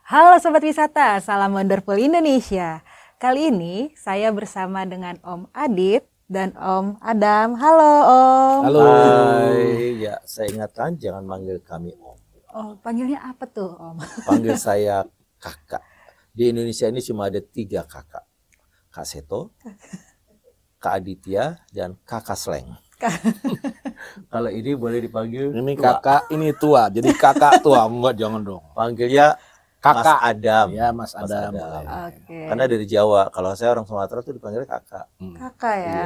Halo Sobat Wisata, salam wonderful Indonesia. Kali ini saya bersama dengan Om Adit dan Om Adam. Halo Om. Halo. Hai, ya saya ingatkan jangan manggil kami Om. Oh, panggilnya apa tuh Om? Panggil saya kakak. Di Indonesia ini cuma ada 3 kakak. Kak Seto, Kak Aditya, dan Kakak Sleng. Kalau ini boleh dipanggil Ini tua. kakak, ini tua. Jadi kakak tua, enggak jangan dong. Panggilnya Kakak. Mas Adam. Ya, Mas Mas Adam. Adam. Oke. Karena dari Jawa. Kalau saya orang Sumatera tuh dipanggilnya kakak. Kakak ya. Iya.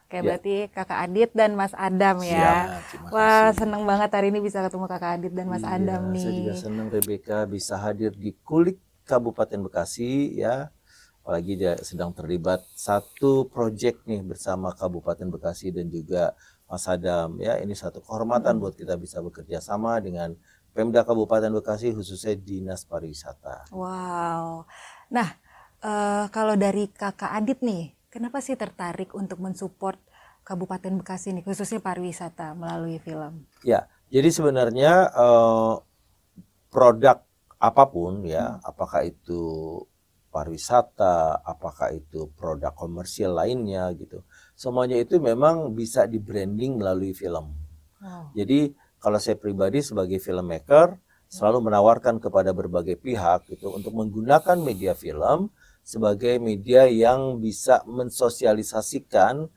Oke, berarti Kakak Adit dan Mas Adam ya. Siap, terima Wah, kasih. seneng banget hari ini bisa ketemu Kakak Adit dan Mas Adam Saya juga nih. senang Rebecca bisa hadir di Kulik Kabupaten Bekasi ya. Apalagi dia sedang terlibat satu proyek nih bersama Kabupaten Bekasi dan juga Mas Adam ya. Ini satu kehormatan buat kita bisa bekerja sama dengan Pemda Kabupaten Bekasi khususnya Dinas Pariwisata. Wow. Nah, kalau dari Kakak Adit nih, kenapa sih tertarik untuk mensupport Kabupaten Bekasi nih, khususnya pariwisata melalui film? Ya, jadi sebenarnya produk apapun ya, apakah itu pariwisata, apakah itu produk komersial lainnya gitu. Semuanya itu memang bisa di branding melalui film. Wow. Jadi kalau saya pribadi sebagai filmmaker selalu menawarkan kepada berbagai pihak gitu untuk menggunakan media film sebagai media yang bisa mensosialisasikan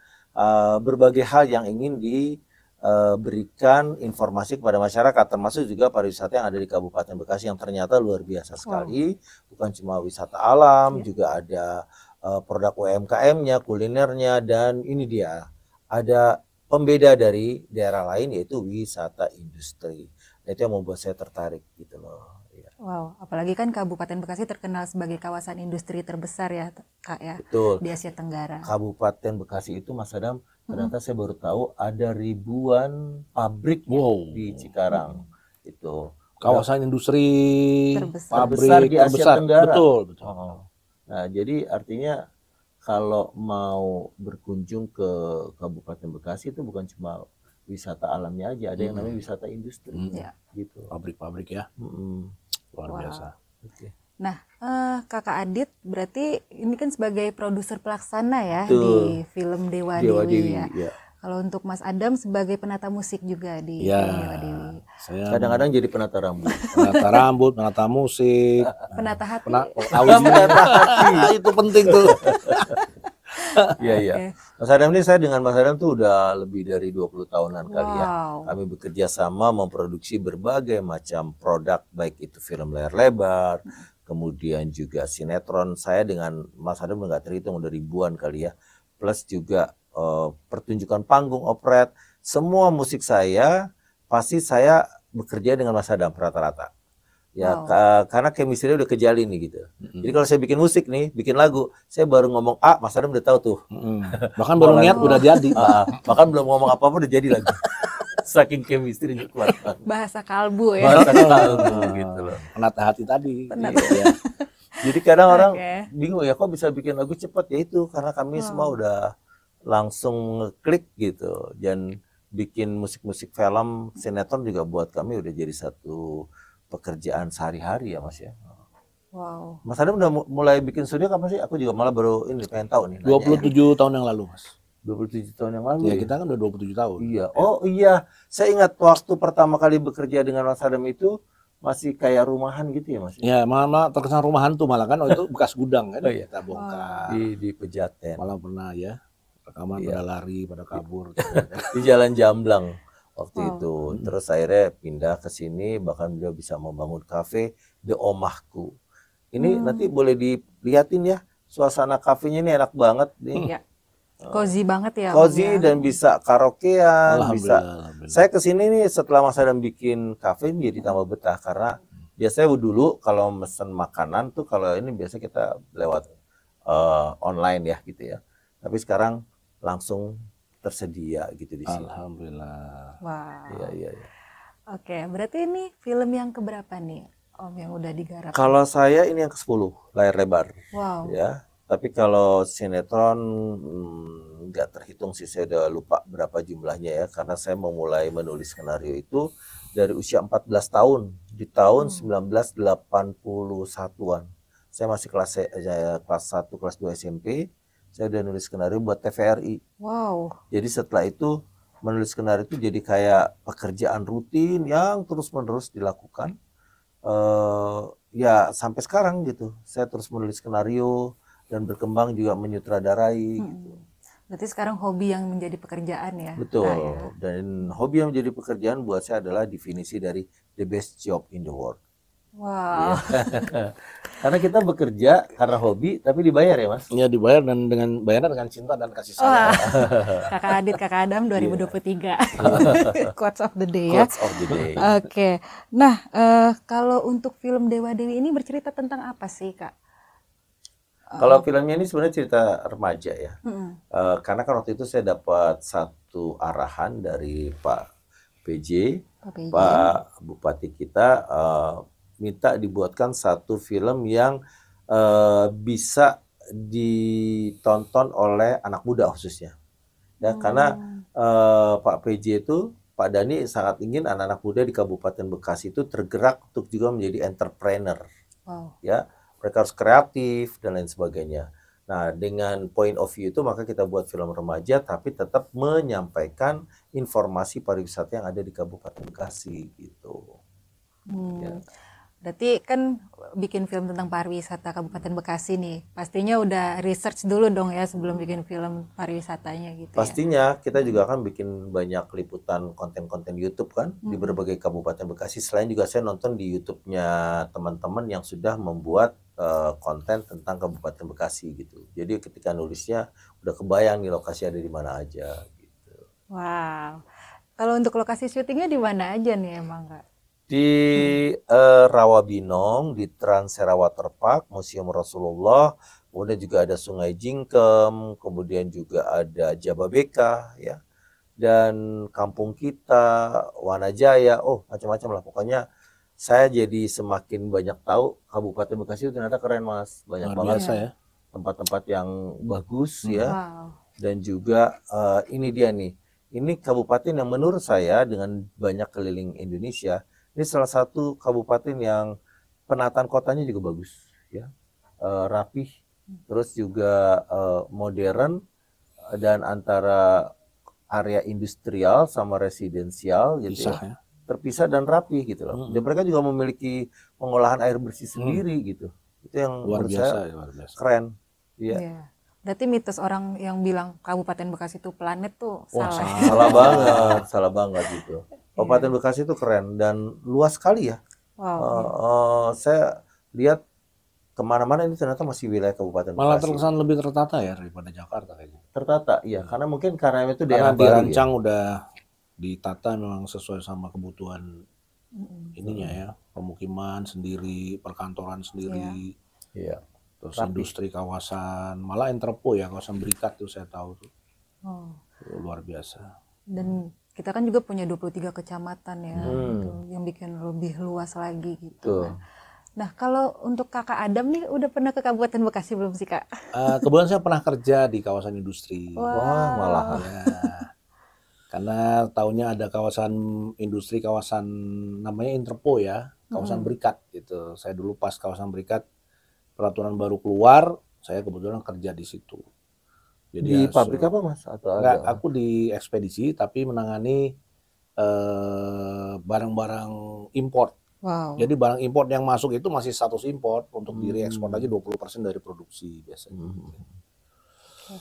berbagai hal yang ingin diberikan informasi kepada masyarakat, termasuk juga pariwisata yang ada di Kabupaten Bekasi yang ternyata luar biasa sekali. Bukan cuma wisata alam, juga ada produk UMKM-nya, kulinernya, dan ini dia ada pembeda dari daerah lain yaitu wisata industri. Nah, itu yang membuat saya tertarik gitu loh. Ya. Wow, apalagi kan Kabupaten Bekasi terkenal sebagai kawasan industri terbesar ya, Kak ya, Betul. di Asia Tenggara. Kabupaten Bekasi itu Mas Adam, ternyata saya baru tahu ada ribuan pabrik di Cikarang. Itu Kawasan industri Terbesar. terbesar pabrik di Asia Tenggara. Betul. Nah, jadi artinya kalau mau berkunjung ke Kabupaten Bekasi itu bukan cuma wisata alamnya aja, ada yang namanya wisata industri, Ya. gitu. Pabrik-pabrik ya, luar biasa. Oke. Nah, Kakak Adit berarti ini kan sebagai produser pelaksana ya Betul. di film Dewa Dewa Dewi Dewi, ya. ya. Kalau untuk Mas Adam sebagai penata musik juga di Ya, film Dewa Dewi. saya Kadang-kadang jadi penata rambut. penata rambut, penata musik, Penata hati. audio. Itu penting tuh. Iya, iya. Oke. Mas Adam ini, saya dengan Mas Adam tuh udah lebih dari 20 tahunan kali ya. Wow. Kami bekerja sama memproduksi berbagai macam produk, baik itu film layar lebar, kemudian juga sinetron. Saya dengan Mas Adam nggak terhitung udah ribuan kali ya. Plus juga pertunjukan panggung, operet. Semua musik saya pasti saya bekerja dengan Mas Adam rata-rata. Ya, karena chemistry udah kejalin nih gitu. Jadi kalau saya bikin musik nih, bikin lagu, saya baru ngomong A, Mas Adam udah tahu tuh. Bahkan baru niat udah jadi. Bahkan belum ngomong apa-apa udah jadi lagu. Saking chemistry kuat. Bahasa kalbu ya. Bahasa kalbu gitu loh. Penata hati tadi. Iya. Jadi kadang orang Oke. bingung ya kok bisa bikin lagu cepat, ya itu karena kami semua udah langsung ngeklik gitu. Dan bikin musik-musik film, sinetron juga buat kami udah jadi satu pekerjaan sehari-hari ya Mas ya. Wow. Mas Adam udah mulai bikin studio kapan sih? Aku juga malah baru ini pengen tahu nih. 27 tahun yang lalu, Mas. 27 tahun yang lalu. Ya, kita kan udah 27 tahun. Iya. Oh iya, saya ingat waktu pertama kali bekerja dengan Mas Adam itu masih kayak rumahan gitu ya Mas? Ya, malah terkesan rumahan tuh malah kan, itu bekas gudang kan. Oh, iya. Kita bongkar. Di Pejaten. Malah pernah ya, rekaman pada lari, pada kabur. Di Jalan Jamblang waktu itu. Terus akhirnya pindah ke sini, bahkan beliau bisa membangun kafe The Omahku. Ini nanti boleh dilihatin ya, suasana kafenya ini enak banget nih. Iya. Cozy banget ya. Cozy dan bisa karaokean, bisa. Alhamdulillah. Saya kesini nih setelah Mas Adam bikin kafe jadi tambah betah karena biasanya dulu kalau mesen makanan tuh kalau ini biasa kita lewat online ya gitu ya. Tapi sekarang langsung tersedia gitu di sini. Alhamdulillah. Wow. Iya. Oke, berarti ini film yang keberapa nih Om yang udah digarap? Kalau saya ini yang ke-10 layar lebar. Wow. Ya. Tapi kalau sinetron nggak terhitung sih, saya udah lupa berapa jumlahnya ya, karena saya memulai menulis skenario itu dari usia 14 tahun di tahun 1981-an. Saya masih kelas 1, kelas 2 SMP. Saya udah nulis skenario buat TVRI. Wow. Jadi setelah itu menulis skenario itu jadi kayak pekerjaan rutin yang terus-menerus dilakukan. Ya sampai sekarang gitu. Saya terus menulis skenario dan berkembang juga menyutradarai gitu. Berarti sekarang hobi yang menjadi pekerjaan ya? Betul. Kak, ya? Dan hobi yang menjadi pekerjaan buat saya adalah definisi dari the best job in the world. Wow. Karena kita bekerja karena hobi, tapi dibayar ya Mas? Ya dibayar dan dengan bayarnya dengan cinta dan kasih Wah. sayang. Kakak Adit, Kakak Adam 2023. Quotes of the day ya. Quotes of the day. Oke. Nah, kalau untuk film Dewa Dewi ini bercerita tentang apa sih, Kak? Kalau filmnya ini sebenarnya cerita remaja ya. Karena kan waktu itu saya dapat satu arahan dari Pak PJ, Pak Bupati kita, minta dibuatkan satu film yang bisa ditonton oleh anak muda khususnya. Ya, karena Pak PJ itu, Pak Dani sangat ingin anak-anak muda di Kabupaten Bekasi itu tergerak untuk juga menjadi entrepreneur. Wow. Ya, mereka harus kreatif dan lain sebagainya. Nah, dengan point of view itu maka kita buat film remaja tapi tetap menyampaikan informasi pariwisata yang ada di Kabupaten Bekasi gitu. Ya. Berarti kan bikin film tentang pariwisata Kabupaten Bekasi nih, pastinya udah research dulu dong ya sebelum bikin film pariwisatanya gitu ya. Pastinya kita juga akan bikin banyak liputan konten-konten YouTube kan di berbagai Kabupaten Bekasi. Selain juga saya nonton di YouTube-nya teman-teman yang sudah membuat konten tentang Kabupaten Bekasi gitu. Jadi ketika nulisnya udah kebayang nih lokasi ada di mana aja gitu. Wow. Kalau untuk lokasi syutingnya di mana aja nih emang, Kak? Di Rawabinong, di Transera Waterpark, Museum Rasulullah, kemudian juga ada Sungai Jingkem, kemudian juga ada Jababeka ya. Dan kampung kita, Wanajaya, macam-macam lah pokoknya. Saya jadi semakin banyak tahu Kabupaten Bekasi itu ternyata keren Mas, banyak banget Biasa ya. tempat-tempat yang bagus ya. Wow. Dan juga ini dia nih, ini kabupaten yang menurut saya dengan banyak keliling Indonesia, ini salah satu kabupaten yang penataan kotanya juga bagus ya, rapih, terus juga modern dan antara area industrial sama residensial gitu Pisah ya. terpisah dan rapih gitu loh. Dan mereka juga memiliki pengolahan air bersih sendiri gitu. Itu yang Luar menurut biasa saya ya, luar biasa. keren. Iya. Iya. Berarti mitos orang yang bilang Kabupaten Bekasi itu planet tuh Wah, salah. Salah banget gitu. Kabupaten Bekasi itu keren dan luas sekali ya. Wow. Saya lihat kemana-mana ini ternyata masih wilayah Kabupaten Malah Bekasi. terkesan lebih tertata ya daripada Jakarta kayaknya. Tertata, iya. Karena mungkin karena itu Karena daerah baru dirancang ya. udah ditata memang sesuai sama kebutuhan ininya ya, pemukiman sendiri, perkantoran sendiri, Iya. terus industri kawasan, malah entrepo ya, kawasan Berikat tuh saya tahu tuh. Tuh, luar biasa. Dan kita kan juga punya 23 kecamatan ya, gitu, yang bikin lebih luas lagi gitu. Nah, kalau untuk Kakak Adam nih udah pernah ke Kabupaten Bekasi belum sih, Kak? Kebetulan saya pernah kerja di kawasan industri. Wah, malahan. Ya. Karena tahunnya ada kawasan industri, kawasan namanya Interpo ya, kawasan Berikat gitu. Saya dulu pas kawasan Berikat peraturan baru keluar, saya kebetulan kerja di situ. Di Jadi pabrik apa Mas? Atau enggak, ada? aku di ekspedisi tapi menangani barang-barang import. Wow. Jadi barang import yang masuk itu masih status import, untuk diri ekspor aja 20% dari produksi biasanya.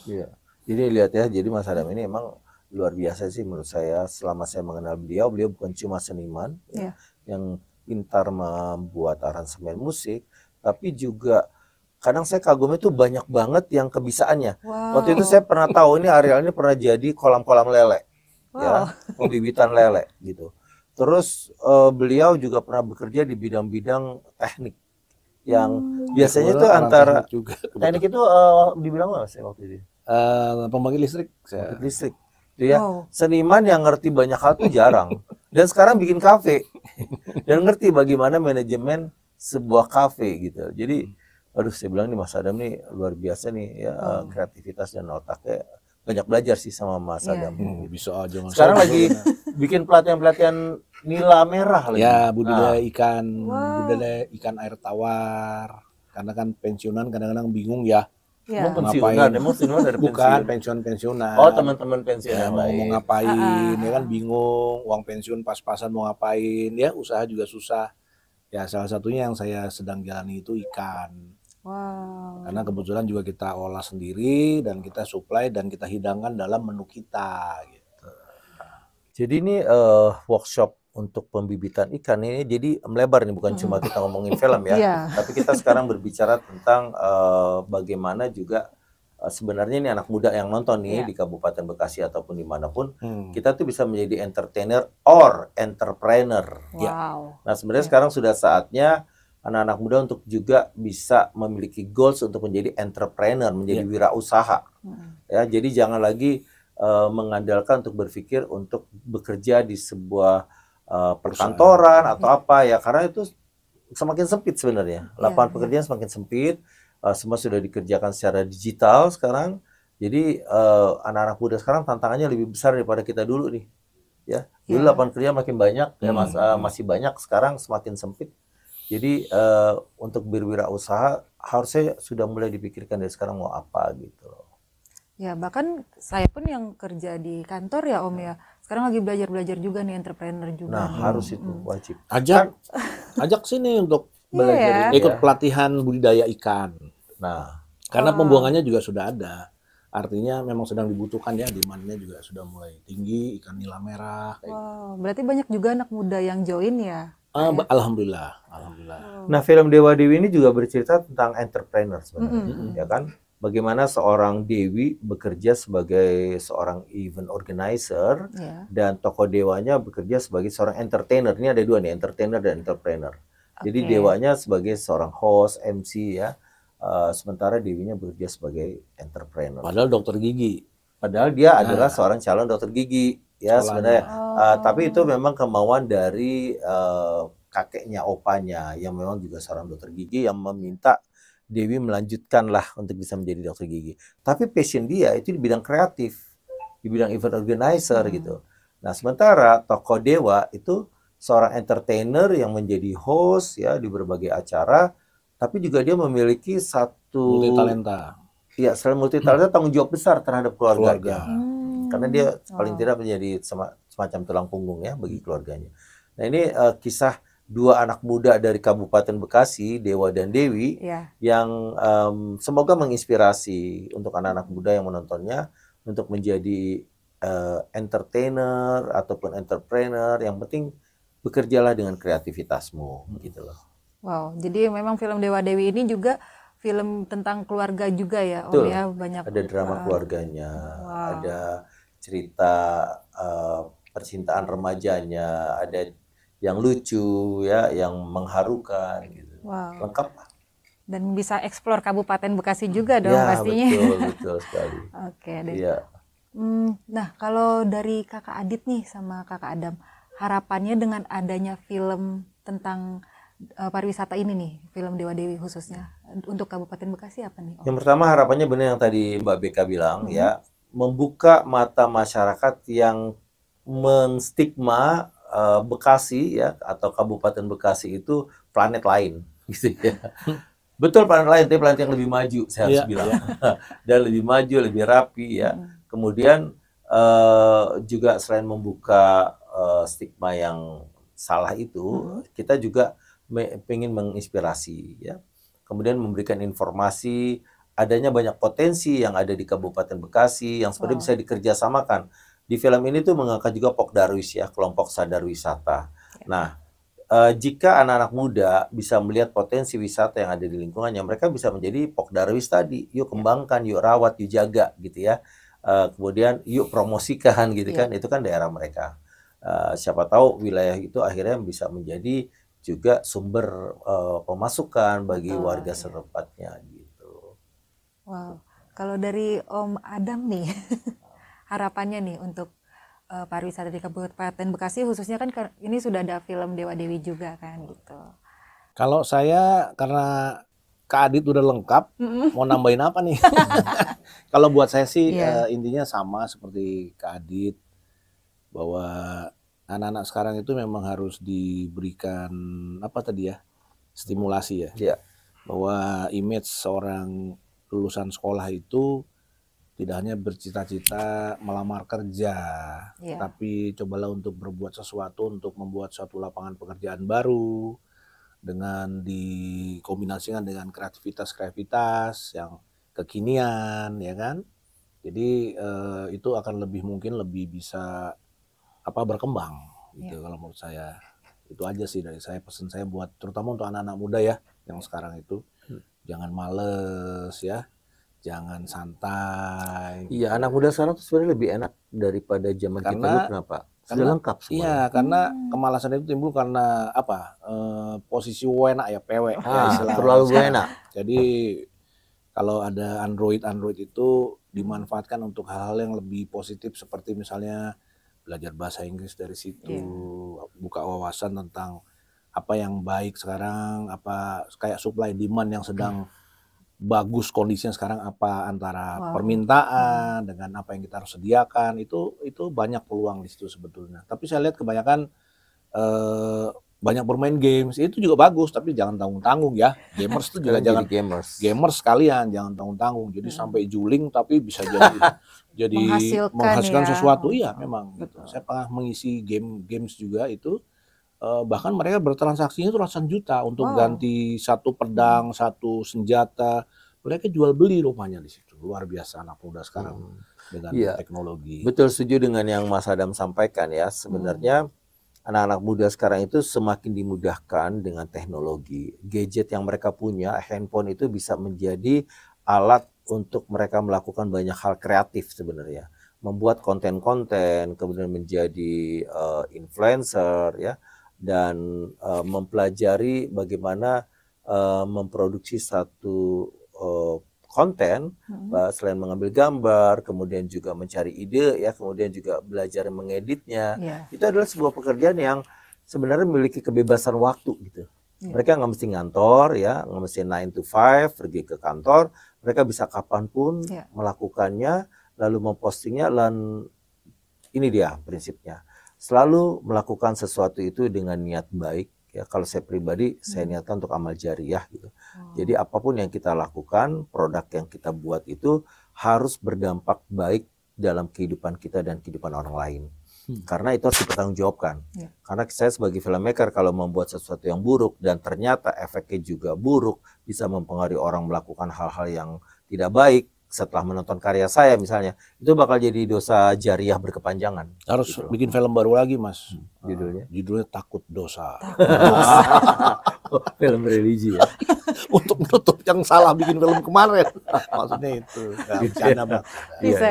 Iya. Jadi lihat ya, jadi Mas Adam ini emang luar biasa sih menurut saya. Selama saya mengenal beliau bukan cuma seniman ya, yang pintar membuat aransemen musik, tapi juga kadang saya kagum itu banyak banget yang kebisaannya. Wow. Waktu itu saya pernah tahu ini areal ini pernah jadi kolam-kolam lele, ya, pembibitan lele gitu. Terus beliau juga pernah bekerja di bidang-bidang teknik yang biasanya itu antara teknik itu dibilang apa sih waktu itu? Pembangkit listrik. Listrik. Itu ya, seniman yang ngerti banyak hal tuh jarang. Dan sekarang bikin kafe dan ngerti bagaimana manajemen sebuah kafe gitu. Jadi, aduh saya bilang nih Mas Adam nih luar biasa nih ya, kreativitas dan otaknya banyak belajar sih sama Mas Adam. Bisa aja Mas. Sekarang lagi bikin pelatihan nila merah lagi. Ya, budidaya ikan air tawar. Karena kan pensiunan kadang-kadang bingung ya. Emang pensiunan ada Bukan pensiunan. Oh, teman-teman pensiun ya, yang mau lain. ngapain, ya kan bingung, uang pensiun pas-pasan mau ngapain, ya usaha juga susah. Ya salah satunya yang saya sedang jalani itu ikan. Wow. Karena kebetulan juga kita olah sendiri dan kita supply dan kita hidangkan dalam menu kita. Gitu. Jadi ini workshop untuk pembibitan ikan ini jadi melebar nih, bukan cuma kita ngomongin film ya, tapi kita sekarang berbicara tentang bagaimana juga sebenarnya ini anak muda yang nonton nih di Kabupaten Bekasi ataupun dimanapun, kita tuh bisa menjadi entertainer or entrepreneur. Wow. Nah sebenarnya sekarang sudah saatnya anak-anak muda untuk juga bisa memiliki goals untuk menjadi entrepreneur, menjadi wirausaha. Ya, jadi jangan lagi mengandalkan untuk berpikir untuk bekerja di sebuah perkantoran atau apa ya, karena itu semakin sempit sebenarnya. Lapangan pekerjaan semakin sempit, semua sudah dikerjakan secara digital sekarang. Jadi anak-anak muda sekarang tantangannya lebih besar daripada kita dulu nih. Ya, dulu lapangan kerja makin banyak, ya masih banyak, sekarang semakin sempit. Jadi untuk berwirausaha harusnya sudah mulai dipikirkan dari sekarang mau apa gitu. Ya, bahkan saya pun yang kerja di kantor ya Om ya, sekarang lagi belajar juga nih, entrepreneur juga. Nah, harus itu wajib. Ajak sini untuk belajar, ikut pelatihan budidaya ikan. Nah, karena pembuangannya juga sudah ada. Artinya memang sedang dibutuhkan ya, demand-nya juga sudah mulai tinggi, ikan nila merah. Wow, berarti banyak juga anak muda yang join ya? Alhamdulillah. Nah, film Dewa Dewi ini juga bercerita tentang entrepreneur sebenarnya, ya kan? Bagaimana seorang Dewi bekerja sebagai seorang event organizer dan tokoh dewanya bekerja sebagai seorang entertainer. Ini ada dua nih, entertainer dan entrepreneur. Jadi dewanya sebagai seorang host, MC ya, sementara Dewinya bekerja sebagai entrepreneur. Padahal dokter gigi. Padahal dia adalah seorang calon dokter gigi ya sebenarnya. Tapi itu memang kemauan dari kakeknya, opanya yang memang juga seorang dokter gigi yang meminta Dewi melanjutkanlah untuk bisa menjadi dokter gigi. Tapi passion dia itu di bidang kreatif, di bidang event organizer gitu. Nah, sementara tokoh Dewa itu seorang entertainer yang menjadi host ya di berbagai acara, tapi juga dia memiliki satu multitalenta. Iya, selain multitalenta tanggung jawab besar terhadap keluarga. Karena dia paling tidak menjadi semacam tulang punggung ya bagi keluarganya. Nah, ini kisah dua anak muda dari Kabupaten Bekasi, Dewa dan Dewi, yang semoga menginspirasi untuk anak-anak muda yang menontonnya untuk menjadi entertainer ataupun entrepreneur. Yang penting bekerjalah dengan kreativitasmu, gitu loh. Wow, jadi memang film Dewa Dewi ini juga film tentang keluarga juga ya, Om ya, banyak. Ada drama keluarganya, ada cerita percintaan remajanya, ada yang lucu ya, yang mengharukan gitu. Lengkap lah. Dan bisa eksplor Kabupaten Bekasi juga dong pastinya. Betul sekali. Oke deh. Nah, kalau dari Kakak Adit nih sama Kakak Adam, harapannya dengan adanya film tentang pariwisata ini nih, film Dewa Dewi khususnya untuk Kabupaten Bekasi apa nih? Yang pertama harapannya benar yang tadi Mbak Beka bilang ya, membuka mata masyarakat yang menstigma Bekasi ya atau Kabupaten Bekasi itu planet lain gitu ya. Betul, planet lain, tapi planet yang lebih maju saya harus bilang. Dan lebih maju, lebih rapi ya. Kemudian juga selain membuka stigma yang salah itu, kita juga pengen menginspirasi ya. Kemudian memberikan informasi adanya banyak potensi yang ada di Kabupaten Bekasi yang sebenarnya bisa dikerjasamakan. Di film ini tuh mengangkat juga Pokdarwis ya, kelompok sadar wisata. Nah, jika anak-anak muda bisa melihat potensi wisata yang ada di lingkungannya, mereka bisa menjadi Pokdarwis tadi. Yuk kembangkan, yuk rawat, yuk jaga gitu ya. Kemudian yuk promosikan gitu kan, itu kan daerah mereka. Siapa tahu wilayah itu akhirnya bisa menjadi juga sumber pemasukan bagi warga setempatnya gitu. Wow, kalau dari Om Adam nih, harapannya nih untuk pariwisata di Kabupaten Bekasi khususnya kan ini sudah ada film Dewa Dewi juga kan gitu. Kalau saya karena Kak Adit udah lengkap, mau nambahin apa nih? Kalau buat saya sih intinya sama seperti Kak Adit, bahwa anak-anak sekarang itu memang harus diberikan apa tadi ya, stimulasi ya. Iya. Bahwa image seorang lulusan sekolah itu tidak hanya bercita-cita melamar kerja, tapi cobalah untuk berbuat sesuatu untuk membuat suatu lapangan pekerjaan baru dengan dikombinasikan dengan kreativitas yang kekinian, ya kan? Jadi itu akan mungkin lebih bisa berkembang gitu kalau menurut saya. Itu aja sih dari saya, pesan saya buat terutama untuk anak-anak muda ya yang sekarang itu, jangan males ya, jangan santai. Iya, anak muda sekarang tuh sebenarnya lebih enak daripada zaman kita dulu. Kenapa? Sudah lengkap semua. Iya, karena kemalasan itu timbul karena posisi wena ya, PW. Terlalu wena. Jadi kalau ada Android itu dimanfaatkan untuk hal-hal yang lebih positif, seperti misalnya belajar bahasa Inggris dari situ, buka wawasan tentang apa yang baik sekarang, kayak supply demand yang sedang bagus kondisinya sekarang, antara permintaan dengan apa yang kita harus sediakan, itu banyak peluang di situ sebetulnya. Tapi saya lihat kebanyakan banyak bermain games, itu juga bagus, tapi jangan tanggung-tanggung ya. Gamers itu juga jangan gamers sekalian, jangan tanggung-tanggung. Jadi sampai juling tapi bisa jadi menghasilkan sesuatu. Iya, memang gitu. Saya pernah mengisi games juga itu, bahkan mereka bertransaksinya itu ratusan juta untuk ganti satu pedang, satu senjata. Mereka jual beli rumahnya di situ. Luar biasa anak muda sekarang dengan teknologi. Betul, setuju dengan yang Mas Adam sampaikan ya. Sebenarnya anak-anak muda sekarang itu semakin dimudahkan dengan teknologi. Gadget yang mereka punya, handphone itu bisa menjadi alat untuk mereka melakukan banyak hal kreatif sebenarnya. Membuat konten-konten, kemudian menjadi influencer ya, dan mempelajari bagaimana memproduksi satu konten, selain mengambil gambar, kemudian juga mencari ide ya, kemudian juga belajar mengeditnya. Itu adalah sebuah pekerjaan yang sebenarnya memiliki kebebasan waktu gitu. Mereka nggak mesti ngantor ya, nggak mesti 9 to 5 pergi ke kantor. Mereka bisa kapanpun melakukannya, lalu mempostingnya. Dan ini dia prinsipnya, selalu melakukan sesuatu itu dengan niat baik. Ya, kalau saya pribadi, saya niatkan untuk amal jariah gitu. Jadi apapun yang kita lakukan, produk yang kita buat itu harus berdampak baik dalam kehidupan kita dan kehidupan orang lain. Karena itu harus dipertanggungjawabkan. Karena saya sebagai filmmaker, kalau membuat sesuatu yang buruk dan ternyata efeknya juga buruk, bisa mempengaruhi orang melakukan hal-hal yang tidak baik setelah menonton karya saya misalnya, itu bakal jadi dosa jariah berkepanjangan. Harus gitu bikin film baru lagi, Mas. Judulnya Takut Dosa. Film religi ya. Untuk menutup yang salah bikin film kemarin. Maksudnya itu. Bisa.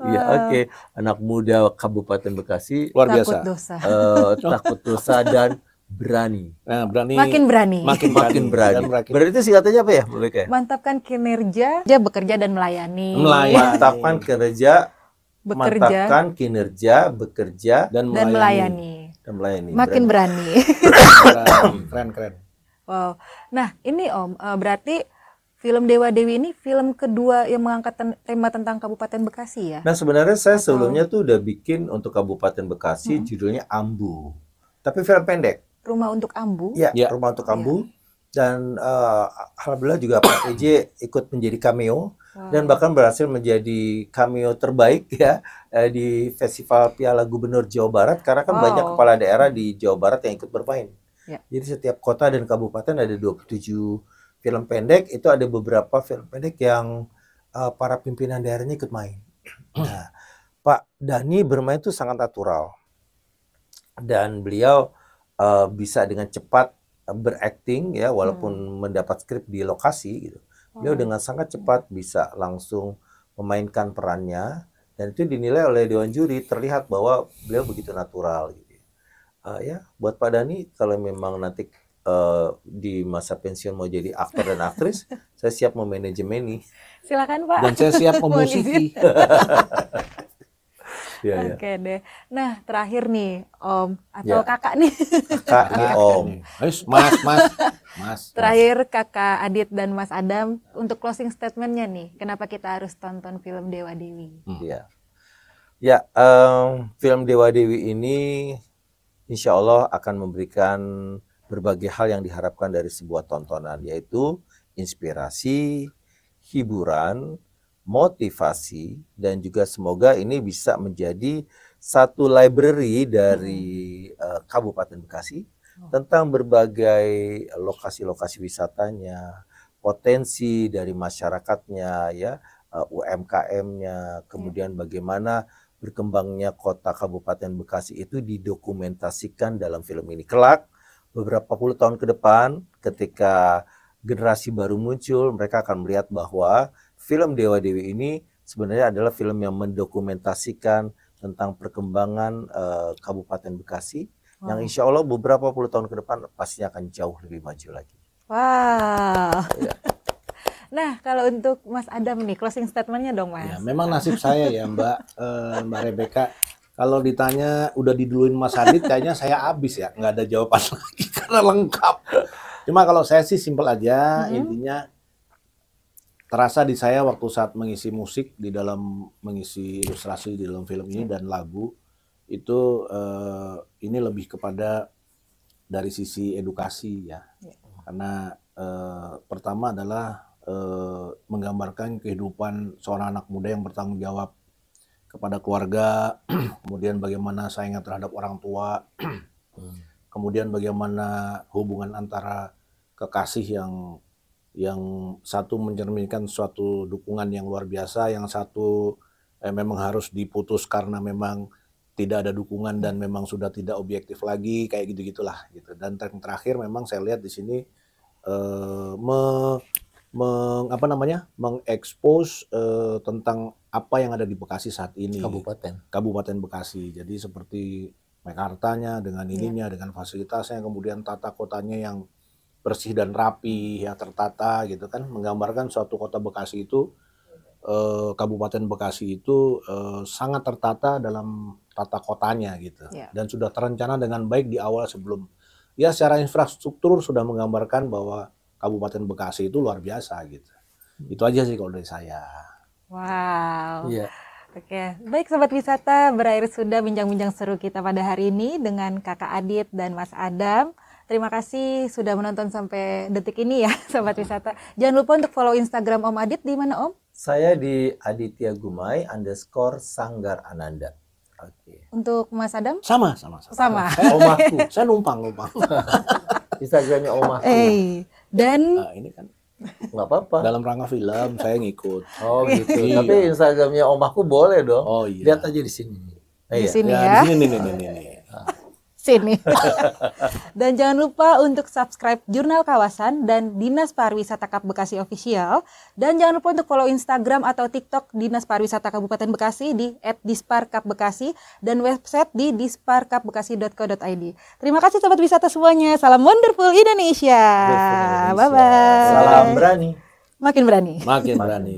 Iya, oke. Anak muda Kabupaten Bekasi luar biasa. Takut dosa dan berani. Nah, makin berani. Berarti itu singkatannya apa ya, Mbak? Mantapkan kinerja, bekerja dan melayani. Mantapkan kinerja, mantapkan kinerja, bekerja dan melayani. Makin berani. Keren. Wow. Nah, ini Om, berarti film Dewa Dewi ini film kedua yang mengangkat tema tentang Kabupaten Bekasi ya? Nah, sebenarnya saya sebelumnya tuh udah bikin untuk Kabupaten Bekasi, judulnya Ambu. Tapi film pendek. Rumah untuk Ambu? Ya, Rumah untuk Ambu. Dan alhamdulillah juga Pak EJ ikut menjadi cameo. Dan bahkan berhasil menjadi cameo terbaik ya di Festival Piala Gubernur Jawa Barat. Karena kan banyak kepala daerah di Jawa Barat yang ikut bermain. Jadi setiap kota dan kabupaten ada 27 film pendek. Itu ada beberapa film pendek yang para pimpinan daerahnya ikut main. Nah, Pak Dhani bermain itu sangat natural. Dan beliau bisa dengan cepat berakting ya, walaupun mendapat skrip di lokasi gitu. Beliau dengan sangat cepat bisa langsung memainkan perannya, dan itu dinilai oleh Dewan Juri, terlihat bahwa beliau begitu natural gitu. Ya, buat Pak Dhani, kalau memang nanti di masa pensiun mau jadi aktor dan aktris, saya siap memanajemeni. Silakan Pak. Dan saya siap memusiki. Oke deh. Nah, terakhir nih Om atau Kakak nih. Kakak nih Om. Mas. Mas. Terakhir Kakak Adit dan Mas Adam untuk closing statementnya nih, kenapa kita harus tonton film Dewa Dewi? Ya, ya, film Dewa Dewi ini insya Allah akan memberikan berbagai hal yang diharapkan dari sebuah tontonan, yaitu inspirasi, hiburan, motivasi, dan juga semoga ini bisa menjadi satu library dari Kabupaten Bekasi tentang berbagai lokasi-lokasi wisatanya, potensi dari masyarakatnya, ya, UMKM-nya, kemudian bagaimana berkembangnya kota Kabupaten Bekasi itu didokumentasikan dalam film ini. Kelak beberapa puluh tahun ke depan, ketika generasi baru muncul, mereka akan melihat bahwa film Dewa Dewi ini sebenarnya adalah film yang mendokumentasikan tentang perkembangan Kabupaten Bekasi, yang insya Allah beberapa puluh tahun ke depan pastinya akan jauh lebih maju lagi. Wow. Ya. Nah, kalau untuk Mas Adam nih, closing statementnya dong, Mas. Ya, memang nasib saya ya Mbak Rebecca. Kalau ditanya udah diduluin Mas Adit, kayaknya saya habis ya, nggak ada jawaban lagi karena lengkap. Cuma kalau saya sih simpel aja, intinya terasa di saya waktu saat mengisi musik di dalam mengisi ilustrasi di dalam film ini dan lagu itu ini lebih kepada dari sisi edukasi ya. Karena pertama adalah menggambarkan kehidupan seorang anak muda yang bertanggung jawab kepada keluarga, kemudian bagaimana sayangnya terhadap orang tua, kemudian bagaimana hubungan antara kekasih yang satu mencerminkan suatu dukungan yang luar biasa, yang satu memang harus diputus karena memang tidak ada dukungan dan memang sudah tidak objektif lagi, kayak gitu-gitulah gitu. Dan yang terakhir memang saya lihat di sini mengekspos tentang apa yang ada di Bekasi saat ini. Kabupaten Bekasi. Jadi seperti Mekartanya dengan ininya, dengan fasilitasnya, kemudian tata kotanya yang bersih dan rapi, ya tertata gitu kan, menggambarkan suatu kota Bekasi itu, Kabupaten Bekasi itu sangat tertata dalam tata kotanya gitu, dan sudah terencana dengan baik di awal sebelum, ya secara infrastruktur sudah menggambarkan bahwa Kabupaten Bekasi itu luar biasa gitu. Itu aja sih kalau dari saya. Wow. Iya. Oke, baik Sobat Wisata, berakhir sudah bincang-bincang seru kita pada hari ini dengan Kakak Adit dan Mas Adam. Terima kasih sudah menonton sampai detik ini ya Sobat Wisata. Jangan lupa untuk follow Instagram Om Adit di mana Om? Saya di Aditya Gumai _Sanggar Ananda. Oke. Untuk Mas Adam? Sama. Sama. Omahku. Saya numpang. Instagramnya Omahku. Dan ini kan nggak apa-apa. dalam rangka film saya ngikut. Oh gitu. Iya. Tapi Instagramnya Omahku boleh dong. Oh iya. Lihat aja di sini. di sini Ya, ya. di sini nih. Sini. Dan jangan lupa untuk subscribe Jurnal Kawasan dan Dinas Pariwisata Kap Bekasi Official. Dan jangan lupa untuk follow Instagram atau TikTok Dinas Pariwisata Kabupaten Bekasi di @disparkapbekasi dan website di disparkapbekasi.co.id. Terima kasih Sobat Wisata semuanya. Salam wonderful Indonesia. Bye-bye. Salam berani. Makin berani. Makin berani.